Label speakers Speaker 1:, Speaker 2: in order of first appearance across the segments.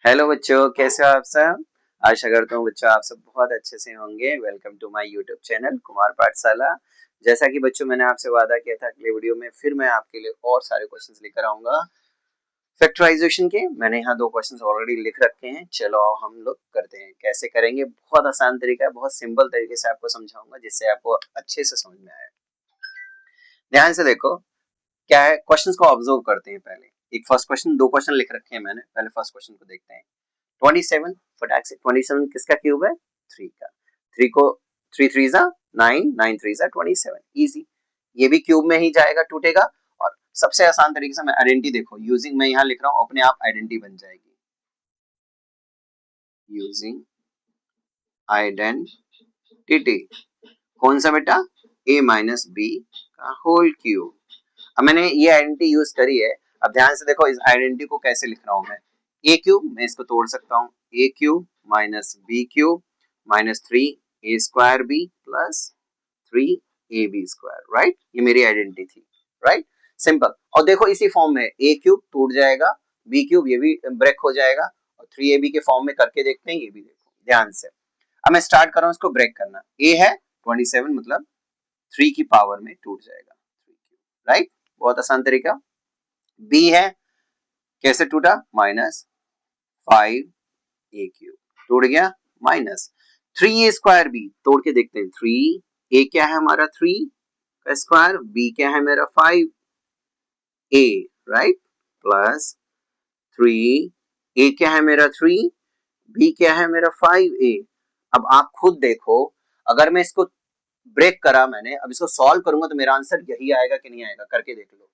Speaker 1: Hello बच्चों, कैसे हो आप सब। आशा करता हूँ बच्चों आप सब बहुत अच्छे से होंगे। Welcome to my YouTube channel Kumar Pathshala. जैसा कि बच्चों मैंने आपसे वादा किया था, अगले वीडियो में फिर मैं आपके लिए और सारे क्वेश्चंस लेकर आऊंगा फैक्टराइजेशन के। मैंने यहाँ 2 क्वेश्चंस ऑलरेडी लिख रखे हैं। चलो हम लोग करते हैं। कैसे करेंगे, बहुत आसान तरीका है, बहुत सिंपल तरीके से आपको समझाऊंगा जिससे आपको अच्छे से समझ में आए। ध्यान से देखो क्या है, क्वेश्चंस को ऑब्जर्व करते हैं। पहले एक फर्स्ट क्वेश्चन, 2 क्वेश्चन लिख रखे हैं मैंने। पहले फर्स्ट क्वेश्चन को देखते हैं। 27 फटाक से, 27 किसका क्यूब है? 3 का। 3 को 3 3 जा 9, 9 3 जा 27, इजी। ये भी क्यूब में ही जाएगा, टूटेगा। और सबसे आसान तरीके से मैं आइडेंटिटी देखो, यूजिंग मैं यहाँ लिख रहा हूँ, अपने आप आइडेंटिटी बन जाएगी। यूजिंग आइडेंटिटी कौन सा बेटा? a माइनस बी का होल क्यूब। अब मैंने ये आइडेंटिटी यूज करी है। अब ध्यान से देखो, इस आइडेंटिटी को कैसे लिख रहा हूं मैं। ए क्यूब, मैं इसको तोड़ सकता हूँ। A cube minus B cube minus 3 a² B plus 3 ab², right. ये मेरी आइडेंटिटी थी, राइट। सिंपल। और देखो इसी फॉर्म में ए क्यूब टूट जाएगा, बी क्यूब ये भी ब्रेक हो जाएगा, और 3ab के फॉर्म में करके देखते हैं। ये भी देखो ध्यान से। अब मैं स्टार्ट कर रहा हूँ इसको ब्रेक करना। ए है 27, मतलब 3 की पावर में टूट जाएगा, राइट। बहुत आसान तरीका। बी है, कैसे टूटा? माइनस 5 a³ टूट गया। माइनस 3 a² बी, तोड़ के देखते हैं। 3 a क्या है हमारा? 3 का स्क्वायर, बी क्या है मेरा? 5a, right. प्लस 3 a क्या है मेरा? 3, बी क्या है मेरा? 5a। अब आप खुद देखो, अगर मैं इसको ब्रेक करा मैंने, अब इसको सॉल्व करूंगा तो मेरा आंसर यही आएगा कि नहीं आएगा, करके देख लो।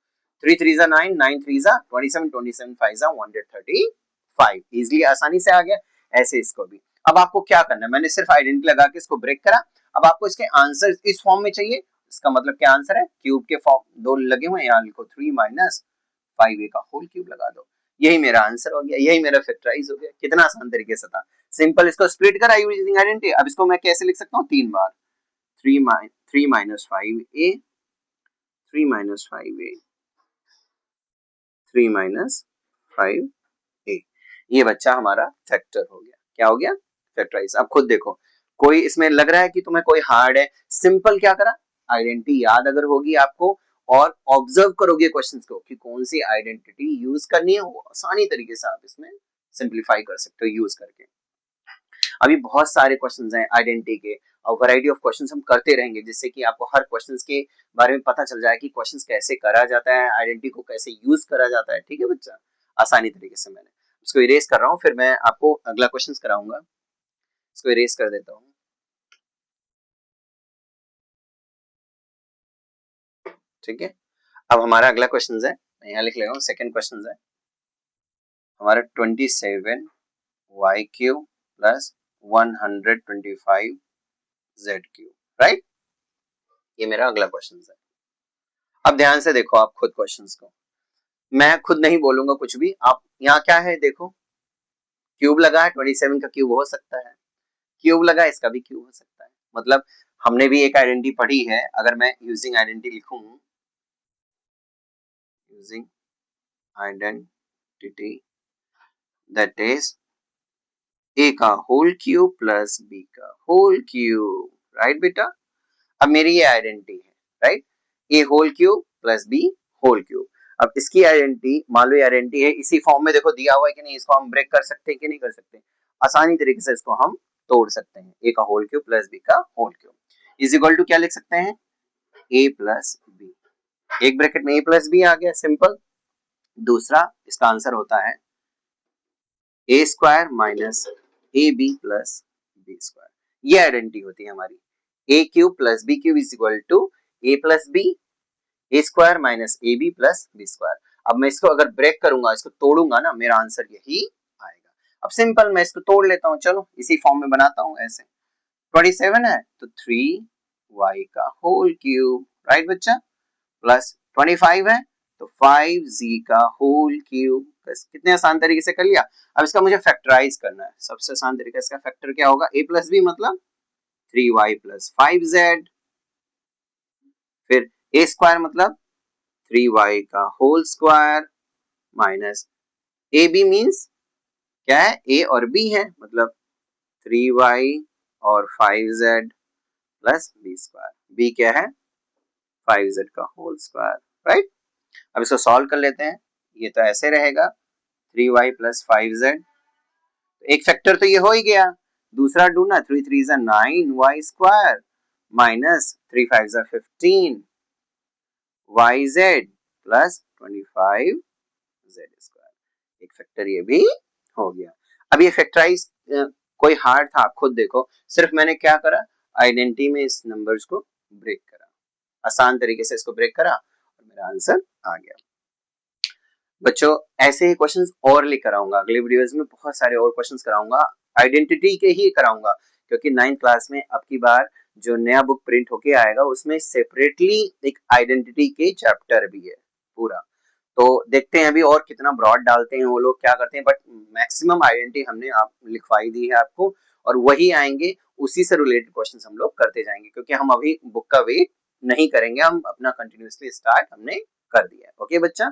Speaker 1: 3 3 जा 9, 9 3 जा 27, 27 5 जा 135। इजिली, आसानी से आ गया। ऐसे इसको भी। अब आपको क्या करना है, मैंने सिर्फ आइडेंटिटी लगा के इसको ब्रेक करा। अब आपको इसके आंसर इस फॉर्म में चाहिए। इसका मतलब क्या आंसर है? क्यूब के फॉर्म 2 लगे हुए हैं, यहाँ लिखो 3 माइनस 5a का होल क्यूब लगा दो। यही मेरा आंसर हो गया, यही मेरा फैक्टराइज हो गया। कितना आसान तरीके से था। सिंपल। इसको स्प्लिट करा यूजिंग आइडेंटिटी। अब इसको मैं कैसे लिख सकता हूँ? 3 बार। 3 minus 5a, 3 minus 5a, 3 minus 5a। ये बच्चा हमारा फैक्टर हो गया। क्या हो गया? फैक्टराइज। अब खुद देखो, कोई इसमें लग रहा है कि तुम्हें कोई हार्ड है? सिंपल। क्या करा, आइडेंटिटी याद अगर होगी आपको, और ऑब्जर्व करोगे क्वेश्चंस को कि कौन सी आइडेंटिटी यूज करनी है, वो आसानी तरीके से आप इसमें सिंप्लीफाई कर सकते हो यूज करके। अभी बहुत सारे क्वेश्चंस हैं आइडेंटिटी के, और वैरायटी ऑफ क्वेश्चंस हम करते रहेंगे, जिससे कि आपको हर क्वेश्चंस के बारे में पता चल जाए कि क्वेश्चंस कैसे करा जाता है, आइडेंटिटी को कैसे यूज करा जाता है। ठीक है बच्चा, आसानी तरीके से। मैंने इसको इरेज कर रहा हूँ, फिर मैं आपको अगला क्वेश्चन कराऊंगा। इसको इरेज कर देता हूँ। ठीक है। अब हमारा अगला क्वेश्चन है, मैं यहाँ लिख ले रहा हूँ। सेकेंड क्वेश्चन है हमारा 27y³ प्लस 125z³, राइट। ये मेरा अगला क्वेश्चन है। अब ध्यान से देखो आप खुद क्वेश्चंस को, मैं खुद नहीं बोलूंगा कुछ भी। आप यहाँ क्या है देखो, क्यूब लगा है, 27 का क्यूब हो सकता है। क्यूब लगा है, इसका भी क्यूब हो सकता है। मतलब हमने भी एक आइडेंटिटी पढ़ी है। अगर मैं यूजिंग आइडेंटिटी लिखूं, using identity that is A का होल क्यूब प्लस बी का होल क्यूब, राइट बेटा। अब मेरी ये आइडेंटिटी है, right. A whole cube plus B whole cube. अब इसकी आइडेंटिटी, मान लो ये आइडेंटिटी है, इसी फॉर्म में देखो दिया हुआ है कि नहीं। इसको हम ब्रेक कर सकते हैं कि नहीं कर सकते? आसानी तरीके से इसको हम तोड़ सकते हैं। ए का होल क्यूब प्लस बी का whole cube is equal to क्या लिख सकते हैं? A plus B. एक ब्रैकेट में ए प्लस बी आ गया, सिंपल। दूसरा इसका आंसर होता है A square minus A B plus B square. ये आइडेंटिटी होती है हमारी। A cube plus B cube is equal to A plus B, A square minus A B plus B square. अब मैं इसको अगर ब्रेक करूंगा, इसको तोड़ूंगा ना, मेरा आंसर यही आएगा। अब सिंपल, मैं इसको तोड़ लेता हूँ। चलो इसी फॉर्म में बनाता हूँ ऐसे। 27 है तो 3y का होल क्यूब, राइट बच्चा। प्लस 25 है तो 5z का होल क्यूब। कितने आसान तरीके से कर लिया। अब इसका मुझे फैक्टराइज करना है। सबसे आसान तरीका, इसका फैक्टर क्या होगा? a प्लस बी मतलब 3y प्लस 5z, फिर a स्क्वायर मतलब 3y का whole square minus ab means क्या है, a और b है, मतलब 3y और 5z plus b square. b क्या है, 5z का होल स्क्वायर, राइट। अब इसको सॉल्व कर लेते हैं। ये तो ऐसे रहेगा 3y प्लस 5z, एक फैक्टर तो ये हो ही गया, दूसरा ढूंढना, 3 3 जा 9y स्क्वायर माइनस 3 5 जा 15 yz प्लस 25 z स्क्वायर, एक फैक्टर ये भी हो गया। अब ये फैक्टराइज कोई हार्ड था, आप खुद देखो, सिर्फ मैंने क्या करा, आइडेंटिटी में इस नंबर्स को ब्रेक करा, आसान तरीके से इसको ब्रेक करा और मेरा आंसर आ गया। बच्चों ऐसे ही क्वेश्चंस और लेकर आऊंगा अगले वीडियोस में, बहुत सारे और क्वेश्चंस कराऊंगा, आइडेंटिटी के ही कराऊंगा, क्योंकि 9th क्लास में अब की बार जो नया बुक प्रिंट होके आएगा उसमें सेपरेटली एक आइडेंटिटी के चैप्टर भी है पूरा। तो देखते हैं अभी और कितना ब्रॉड डालते हैं वो लोग, क्या करते हैं, बट मैक्सिमम आइडेंटिटी हमने आप लिखवाई दी है आपको, और वही आएंगे, उसी से रिलेटेड क्वेश्चंस हम लोग करते जाएंगे, क्योंकि हम अभी बुक का वेट नहीं करेंगे, हम अपना कंटिन्यूअसली स्टार्ट हमने कर दिया है। ओके बच्चा,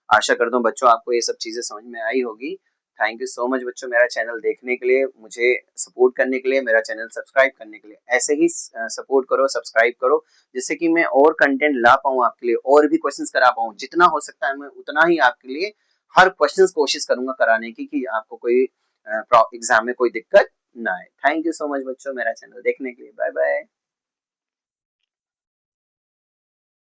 Speaker 1: आशा करता हूँ बच्चों आपको ये सब चीजें समझ में आई होगी। थैंक यू सो मच बच्चों, मेरा चैनल देखने के लिए, मुझे सपोर्ट करने के लिए, मेरा चैनल सब्सक्राइब करने के लिए। ऐसे ही सपोर्ट करो, सब्सक्राइब करो, जिससे कि मैं और कंटेंट ला पाऊँ आपके लिए, और भी क्वेश्चंस करा पाऊँ, जितना हो सकता है मैं उतना ही आपके लिए हर क्वेश्चन कोशिश करूंगा कराने की, कि आपको कोई एग्जाम में कोई दिक्कत ना आए। थैंक यू सो मच बच्चों, मेरा चैनल देखने के लिए। Bye bye.